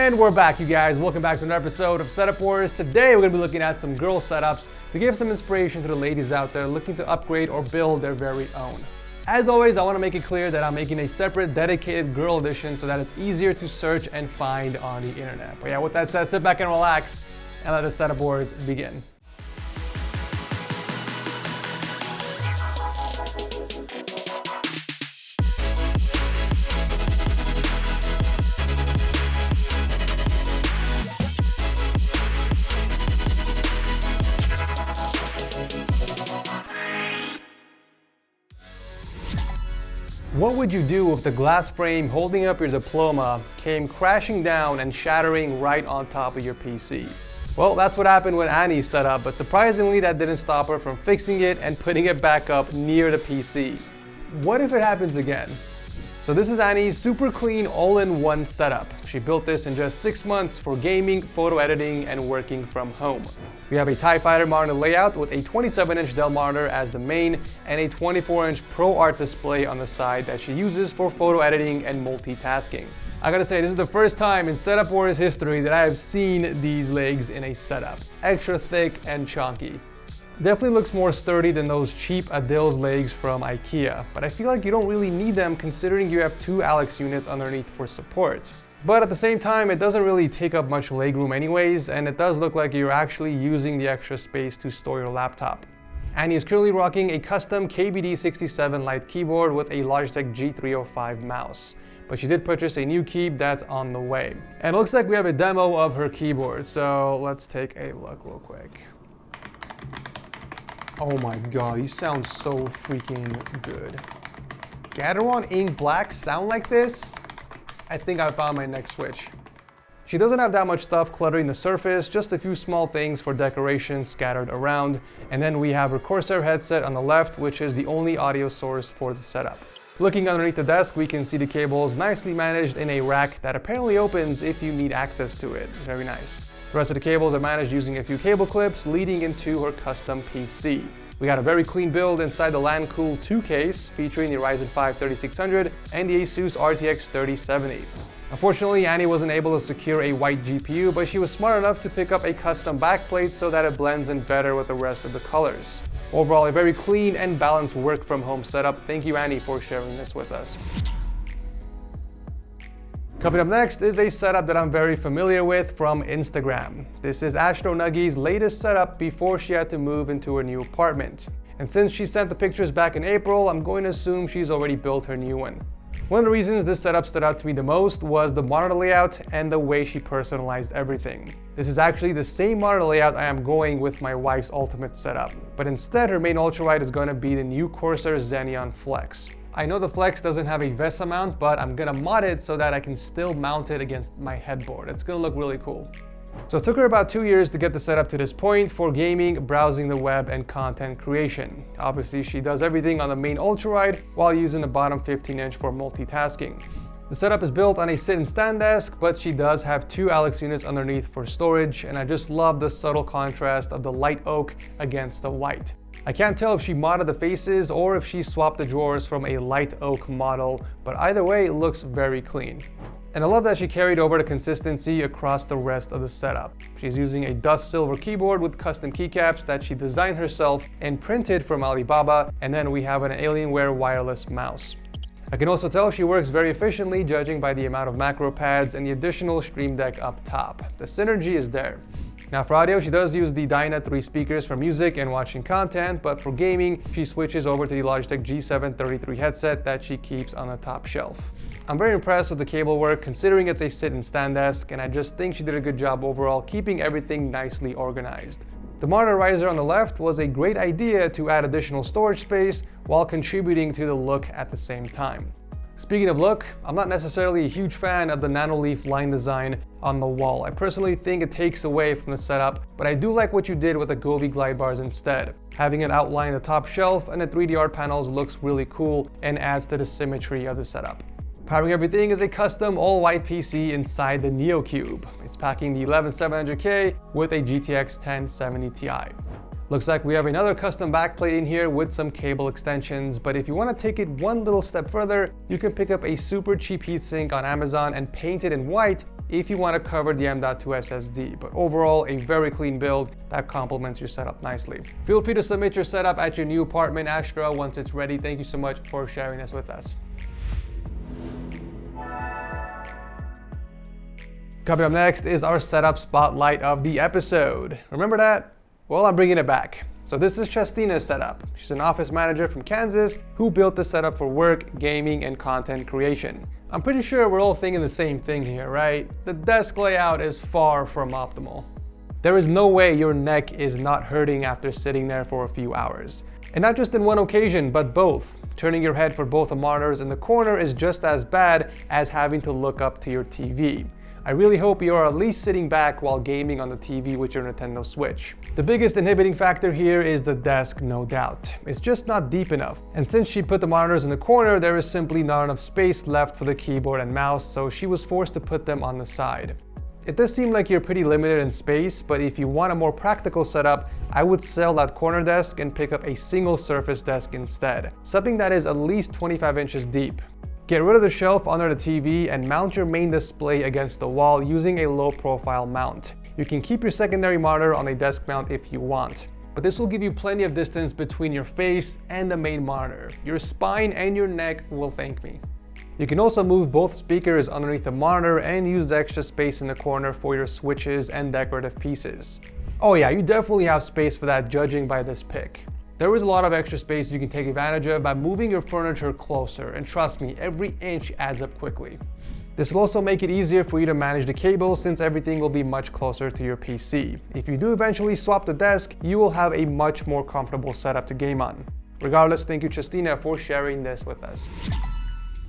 And we're back, you guys. Welcome back to another episode of Setup Wars. Today we're going to be looking at some girl setups to give some inspiration to the ladies out there looking to upgrade or build their very own. As always, I want to make it clear that I'm making a separate dedicated girl edition so that it's easier to search and find on the internet. But yeah, with that said, sit back and relax and let the Setup Wars begin. What would you do if the glass frame holding up your diploma came crashing down and shattering right on top of your PC? Well, that's what happened when Annie set up, but surprisingly that didn't stop her from fixing it and putting it back up near the PC. What if it happens again? So this is Annie's super clean all-in-one setup. She built this in just 6 months for gaming, photo editing, and working from home. We have a TIE Fighter monitor layout with a 27-inch Dell monitor as the main and a 24-inch ProArt display on the side that she uses for photo editing and multitasking. I gotta say, this is the first time in Setup Wars history that I have seen these legs in a setup. Extra thick and chunky. Definitely looks more sturdy than those cheap Adil's legs from IKEA, but I feel like you don't really need them considering you have 2 Alex units underneath for support. But at the same time, it doesn't really take up much legroom anyways, and it does look like you're actually using the extra space to store your laptop. Annie is currently rocking a custom KBD67 Lite keyboard with a Logitech G305 mouse. But she did purchase a new keyboard that's on the way. And it looks like we have a demo of her keyboard, so let's take a look real quick. Oh my god, these sound so freaking good. Gateron Ink Black sound like this? I think I found my next switch. She doesn't have that much stuff cluttering the surface, just a few small things for decoration scattered around. And then we have her Corsair headset on the left, which is the only audio source for the setup. Looking underneath the desk, we can see the cables nicely managed in a rack that apparently opens if you need access to it. Very nice. The rest of the cables are managed using a few cable clips leading into her custom PC. We got a very clean build inside the LanCool 2 case featuring the Ryzen 5 3600 and the Asus RTX 3070. Unfortunately, Annie wasn't able to secure a white GPU, but she was smart enough to pick up a custom backplate so that it blends in better with the rest of the colors. Overall, a very clean and balanced work from home setup. Thank you, Annie, for sharing this with us. Coming up next is a setup that I'm very familiar with from Instagram. This is Astronuggy's latest setup before she had to move into her new apartment. And since she sent the pictures back in April, I'm going to assume she's already built her new one. One of the reasons this setup stood out to me the most was the monitor layout and the way she personalized everything. This is actually the same monitor layout I am going with my wife's ultimate setup, but instead her main ultralight is going to be the new Corsair Xeneon Flex. I know the Flex doesn't have a VESA mount, but I'm gonna mod it so that I can still mount it against my headboard. It's gonna look really cool. So it took her about 2 years to get the setup to this point for gaming, browsing the web, and content creation. Obviously, she does everything on the main ultralight while using the bottom 15-inch for multitasking. The setup is built on a sit and stand desk, but she does have 2 Alex units underneath for storage, and I just love the subtle contrast of the light oak against the white. I can't tell if she modded the faces or if she swapped the drawers from a light oak model, but either way it looks very clean. And I love that she carried over the consistency across the rest of the setup. She's using a dust silver keyboard with custom keycaps that she designed herself and printed from Alibaba, and then we have an Alienware wireless mouse. I can also tell she works very efficiently judging by the amount of macro pads and the additional Stream Deck up top. The synergy is there. Now for audio, she does use the Dyna 3 speakers for music and watching content, but for gaming, she switches over to the Logitech G733 headset that she keeps on the top shelf. I'm very impressed with the cable work considering it's a sit and stand desk, and I just think she did a good job overall keeping everything nicely organized. The monitor riser on the left was a great idea to add additional storage space while contributing to the look at the same time. Speaking of look, I'm not necessarily a huge fan of the Nanoleaf line design on the wall. I personally think it takes away from the setup, but I do like what you did with the Govee glide bars instead. Having it outline the top shelf and the 3D art panels looks really cool and adds to the symmetry of the setup. Powering everything is a custom all-white PC inside the NeoCube. It's packing the 11700K with a GTX 1070 Ti. Looks like we have another custom backplate in here with some cable extensions, but if you want to take it one little step further, you can pick up a super cheap heatsink on Amazon and paint it in white if you want to cover the M.2 SSD, but overall a very clean build that complements your setup nicely. Feel free to submit your setup at your new apartment, Astro, once it's ready. Thank you so much for sharing this with us. Coming up next is our setup spotlight of the episode. Remember that? Well, I'm bringing it back. So this is Chastina's setup. She's an office manager from Kansas who built the setup for work, gaming, and content creation. I'm pretty sure we're all thinking the same thing here, right? The desk layout is far from optimal. There is no way your neck is not hurting after sitting there for a few hours. And not just in one occasion, but both. Turning your head for both the monitors in the corner is just as bad as having to look up to your TV. I really hope you are at least sitting back while gaming on the TV with your Nintendo Switch. The biggest inhibiting factor here is the desk, no doubt. It's just not deep enough. And since she put the monitors in the corner, there is simply not enough space left for the keyboard and mouse, so she was forced to put them on the side. It does seem like you're pretty limited in space, but if you want a more practical setup, I would sell that corner desk and pick up a single surface desk instead, something that is at least 25 inches deep. Get rid of the shelf under the TV and mount your main display against the wall using a low profile mount. You can keep your secondary monitor on a desk mount if you want, but this will give you plenty of distance between your face and the main monitor. Your spine and your neck will thank me. You can also move both speakers underneath the monitor and use the extra space in the corner for your switches and decorative pieces. Oh yeah, you definitely have space for that judging by this pic. There is a lot of extra space you can take advantage of by moving your furniture closer, and trust me, every inch adds up quickly. This will also make it easier for you to manage the cable since everything will be much closer to your PC. If you do eventually swap the desk, you will have a much more comfortable setup to game on. Regardless, thank you Chastina for sharing this with us.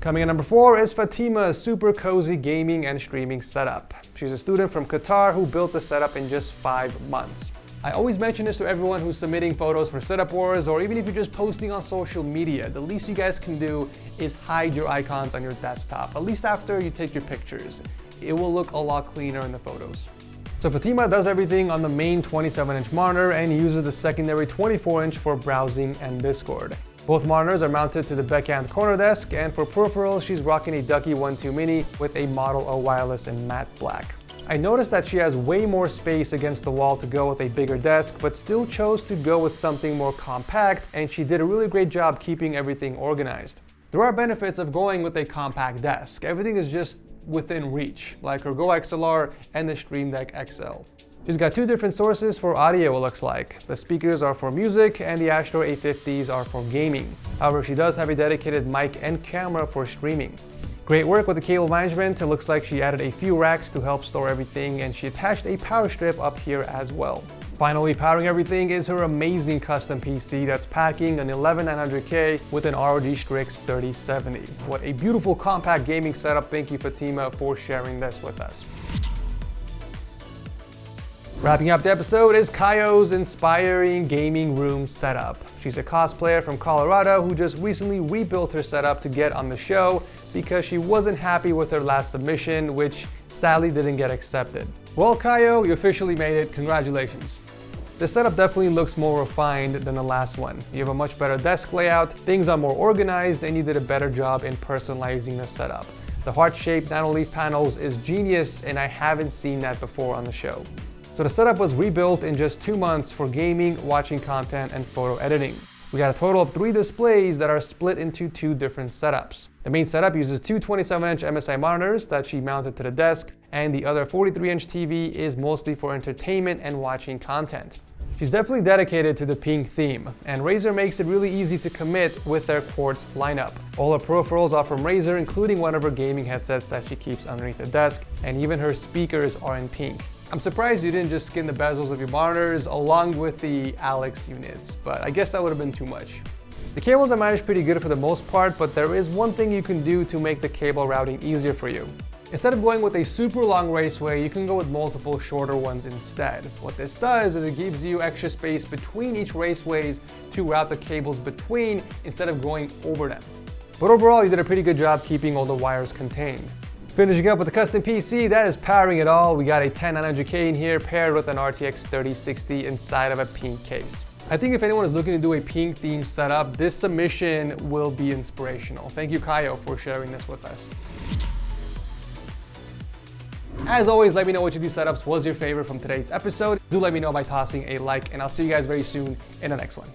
Coming in number 4 is Fatima's super cozy gaming and streaming setup. She's a student from Qatar who built the setup in just 5 months. I always mention this to everyone who's submitting photos for setup wars, or even if you're just posting on social media, the least you guys can do is hide your icons on your desktop, at least after you take your pictures. It will look a lot cleaner in the photos. So Fatima does everything on the main 27-inch monitor and uses the secondary 24-inch for browsing and Discord. Both monitors are mounted to the backhand corner desk, and for peripherals, she's rocking a Ducky 1-2 Mini with a Model O wireless in matte black. I noticed that she has way more space against the wall to go with a bigger desk, but still chose to go with something more compact, and she did a really great job keeping everything organized. There are benefits of going with a compact desk. Everything is just within reach, like her Go XLR and the Stream Deck XL. She's got 2 different sources for audio, it looks like. The speakers are for music and the Astro A50s are for gaming. However, she does have a dedicated mic and camera for streaming. Great work with the cable management. It looks like she added a few racks to help store everything, and she attached a power strip up here as well. Finally, powering everything is her amazing custom PC that's packing an 11900K with an ROG Strix 3070. What a beautiful compact gaming setup. Thank you Fatima for sharing this with us. Wrapping up the episode is Kayo's inspiring gaming room setup. She's a cosplayer from Colorado who just recently rebuilt her setup to get on the show because she wasn't happy with her last submission, which sadly didn't get accepted. Well, Kayo, you officially made it. Congratulations. The setup definitely looks more refined than the last one. You have a much better desk layout, things are more organized, and you did a better job in personalizing the setup. The heart-shaped nanoleaf panels is genius, and I haven't seen that before on the show. So the setup was rebuilt in just 2 months for gaming, watching content, and photo editing. We got a total of 3 displays that are split into 2 different setups. The main setup uses 2 27-inch MSI monitors that she mounted to the desk, and the other 43-inch TV is mostly for entertainment and watching content. She's definitely dedicated to the pink theme, and Razer makes it really easy to commit with their Quartz lineup. All her peripherals are from Razer, including one of her gaming headsets that she keeps underneath the desk, and even her speakers are in pink. I'm surprised you didn't just skin the bezels of your monitors along with the Alex units, but I guess that would have been too much. The cables are managed pretty good for the most part, but there is one thing you can do to make the cable routing easier for you. Instead of going with a super long raceway, you can go with multiple shorter ones instead. What this does is it gives you extra space between each raceways to route the cables between instead of going over them. But overall, you did a pretty good job keeping all the wires contained. Finishing up with the custom PC that is powering it all, we got a 10900K in here paired with an RTX 3060 inside of a pink case. I think if anyone is looking to do a pink themed setup, this submission will be inspirational. Thank you Kayo for sharing this with us. As always, let me know which of these setups was your favorite from today's episode. Do let me know by tossing a like, and I'll see you guys very soon in the next one.